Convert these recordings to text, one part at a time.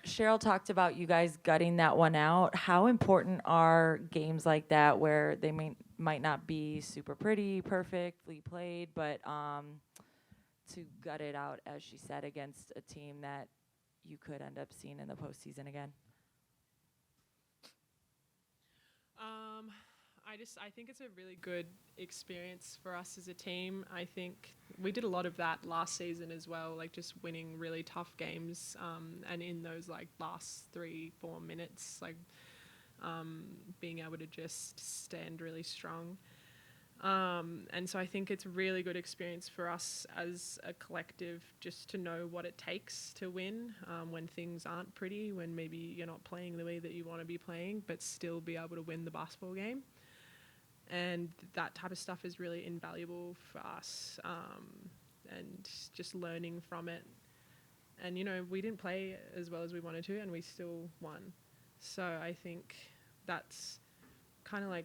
Cheryl talked about you guys gutting that one out. How important are games like that where they might not be super pretty, perfectly played, but to gut it out, as she said, against a team that you could end up seeing in the postseason again? I think it's a really good experience for us as a team. I think we did a lot of that last season as well, like just winning really tough games, and in those like last 3-4 minutes, like being able to just stand really strong. And so I think it's a really good experience for us as a collective just to know what it takes to win when things aren't pretty, when maybe you're not playing the way that you want to be playing, but still be able to win the basketball game. And that type of stuff is really invaluable for us, and just learning from it. And, you know, we didn't play as well as we wanted to, and we still won. So I think that's kind of like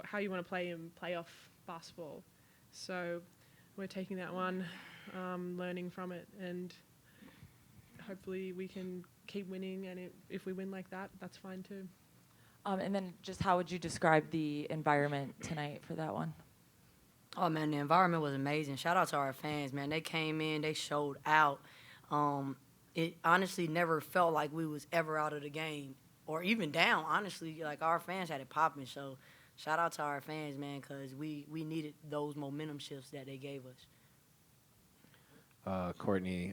how you want to play in playoff basketball. So we're taking that one, learning from it, and hopefully we can keep winning. And if we win like that, that's fine too. And then just how would you describe the environment tonight for that one? Oh, man, the environment was amazing. Shout out to our fans, man. They came in, they showed out. It honestly never felt like we was ever out of the game or even down, honestly. Like, our fans had it popping. So shout out to our fans, man, because we needed those momentum shifts that they gave us. Courtney,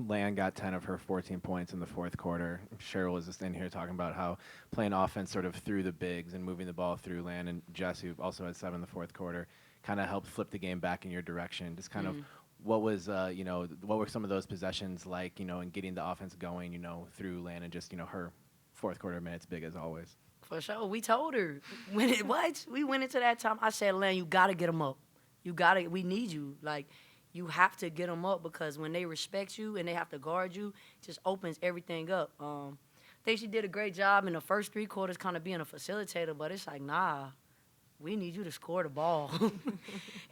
Lan got 10 of her 14 points in the fourth quarter. Cheryl was just in here talking about how playing offense sort of through the bigs and moving the ball through Lan, and Jess, who also had 7 in the fourth quarter, kind of helped flip the game back in your direction. Just kind of what was, what were some of those possessions like, and getting the offense going, through Lan and just, her fourth quarter minutes big as always. For sure. We told her. We went into that time. I said, Lan, you got to get them up. We need you. Like, you have to get them up because when they respect you and they have to guard you, it just opens everything up. I think she did a great job in the first 3 quarters kind of being a facilitator, but it's like, nah, we need you to score the ball.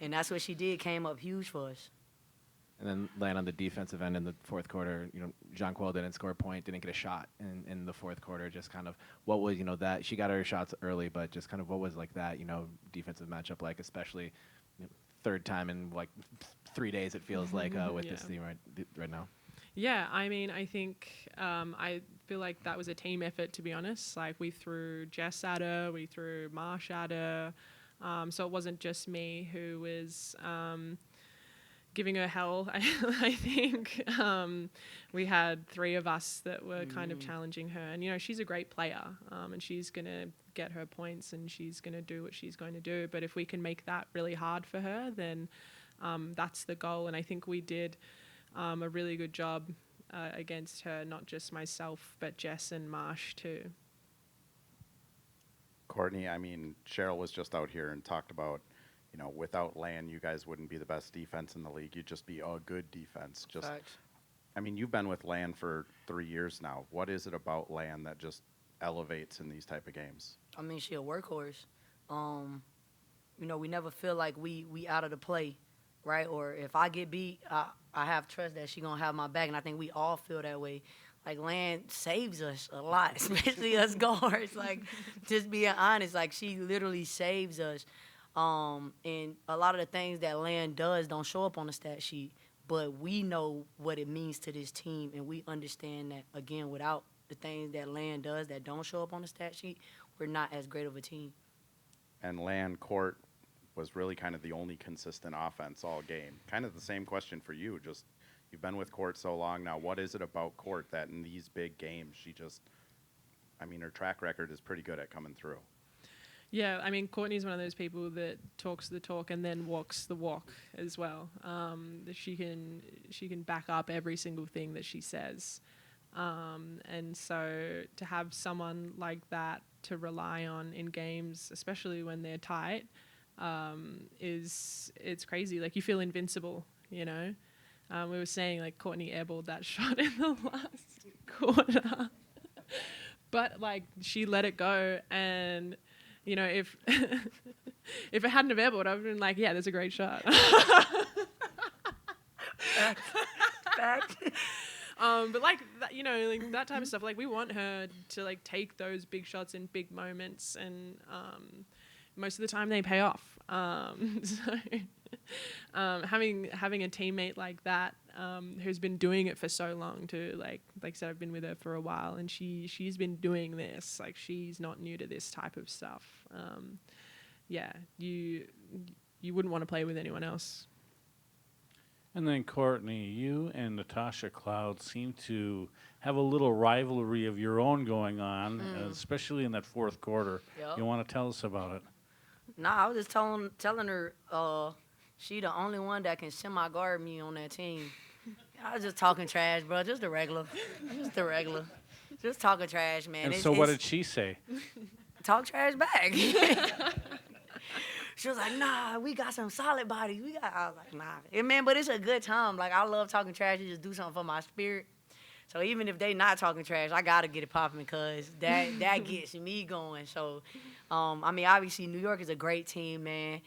And that's what she did, came up huge for us. And then Lan on the defensive end in the fourth quarter, Jonquil didn't score a point, didn't get a shot in the fourth quarter. Just kind of what was, that she got her shots early, but just kind of what was like that, defensive matchup like, especially third time in like 3 days, it feels like, with this team right now. Yeah, I mean, I think I feel like that was a team effort, to be honest. Like, we threw Jess at her, we threw Marsh at her. So it wasn't just me who was giving her hell. I think we had 3 of us that were kind of challenging her. And, she's a great player, and she's going to get her points and she's going to do what she's going to do. But if we can make that really hard for her, then that's the goal. And I think we did a really good job against her, not just myself, but Jess and Marsh too. Courtney, I mean, Cheryl was just out here and talked about, without Lan, you guys wouldn't be the best defense in the league. You'd just be a good defense. Facts. I mean, you've been with Lan for 3 years now. What is it about Lan that just elevates in these type of games? I mean, she a workhorse. We never feel like we out of the play, right? Or if I get beat, I have trust that she gonna have my back, and I think we all feel that way. Like, Lan saves us a lot, especially us guards. Like, just being honest, like, she literally saves us. And a lot of the things that Lan does don't show up on the stat sheet, but we know what it means to this team, and we understand that, again, without the things that Lan does that don't show up on the stat sheet, we're not as great of a team. And Lan, Court was really kind of the only consistent offense all game. Kind of the same question for you. Just, you've been with Court so long now. What is it about Court that in these big games she just, her track record is pretty good at coming through? Yeah, I mean, Courtney's one of those people that talks the talk and then walks the walk as well. That she can back up every single thing that she says. And so to have someone like that to rely on in games, especially when they're tight, it's crazy. Like, you feel invincible, We were saying, like, Courtney airballed that shot in the last quarter. But, like, she let it go, and if if it hadn't have airballed, I would have been like, yeah, that's a great shot. Fact. But like that, like that type of stuff. Like we want her to like take those big shots in big moments, and most of the time they pay off. Having a teammate like that who's been doing it for so long too. Like I said, I've been with her for a while, and she's been doing this. Like she's not new to this type of stuff. Yeah, you wouldn't want to play with anyone else. And then Courtney, you and Natasha Cloud seem to have a little rivalry of your own going on, especially in that fourth quarter. Yep. You want to tell us about it? Nah, I was just telling her she the only one that can semi-guard me on that team. I was just talking trash, bro. Just the regular. Just talking trash, man. And so what did she say? Talk trash back. She was like, nah, we got some solid bodies. I was like, nah. Yeah, man, but it's a good time. Like, I love talking trash and just do something for my spirit. So even if they not talking trash, I got to get it popping because that gets me going. So, I mean, obviously, New York is a great team, man.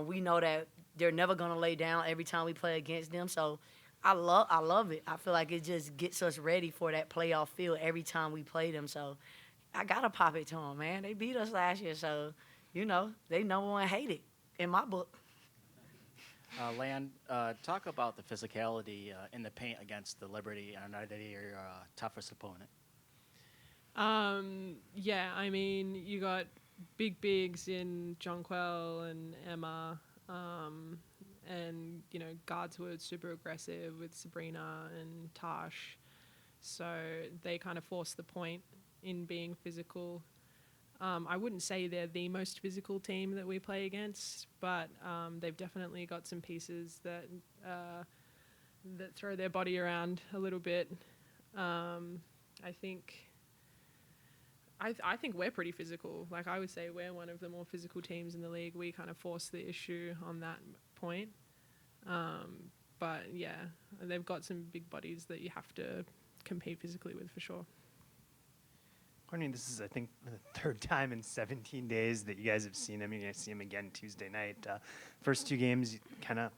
We know that they're never going to lay down every time we play against them. So I love it. I feel like it just gets us ready for that playoff field every time we play them. So I got to pop it to them, man. They beat us last year, so... they number one hated in my book. Lan, talk about the physicality in the paint against the Liberty and are they your toughest opponent? Yeah, I mean, you got big bigs in Jonquel and Emma, and, guards were super aggressive with Sabrina and Tash. So they kind of force the point in being physical. I wouldn't say they're the most physical team that we play against, but they've definitely got some pieces that throw their body around a little bit. I think we're pretty physical. Like I would say we're one of the more physical teams in the league. We kind of force the issue on that point. But yeah, they've got some big bodies that you have to compete physically with for sure. Courtney, this is, I think, the third time in 17 days that you guys have seen him. You're going to see him again Tuesday night. First two games, kind of,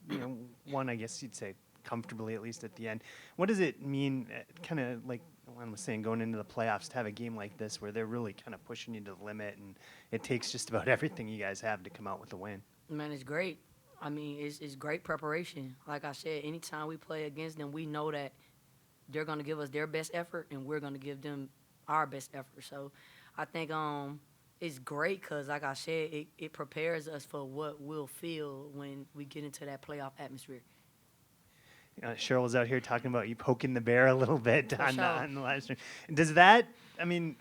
one, I guess you'd say, comfortably, at least at the end. What does it mean, kind of like Alanna was saying, going into the playoffs, to have a game like this where they're really kind of pushing you to the limit and it takes just about everything you guys have to come out with a win? Man, it's great. I mean, it's great preparation. Like I said, anytime we play against them, we know that they're going to give us their best effort and we're going to give them our best effort. So I think it's great because, like I said, it prepares us for what we'll feel when we get into that playoff atmosphere. Cheryl was out here talking about you poking the bear a little bit on the live stream. Does that, I mean,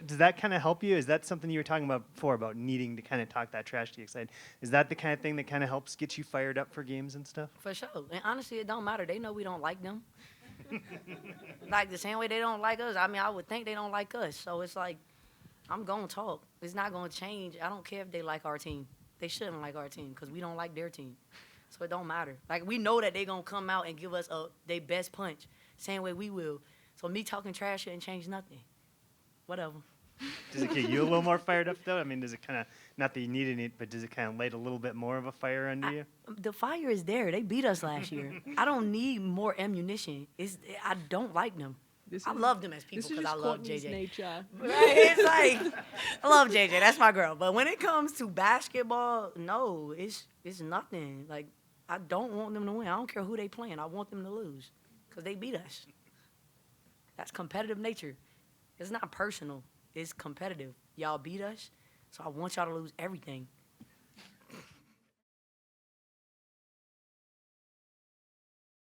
does that kind of help you? Is that something you were talking about before, about needing to kind of talk that trash to you excited? Is that the kind of thing that kind of helps get you fired up for games and stuff? For sure. And honestly, it don't matter. They know we don't like them. Like the same way they don't like us. I mean, I would think they don't like us. So it's like, I'm going to talk. It's not going to change. I don't care if they like our team. They shouldn't like our team because we don't like their team. So it don't matter. Like, we know that they're going to come out and give us their best punch. Same way we will. So me talking trash shouldn't change nothing. Whatever. Does it get you a little more fired up, though? I mean, does it kind of, not that you needed it, but does it kind of light a little bit more of a fire under you? The fire is there. They beat us last year. I don't need more ammunition. I don't like them. I love them as people because I love Courtney's JJ. nature. Right? It's like, I love JJ. That's my girl. But when it comes to basketball, no, it's nothing. Like, I don't want them to win. I don't care who they playing. I want them to lose because they beat us. That's competitive nature. It's not personal. It's competitive. Y'all beat us, so I want y'all to lose everything.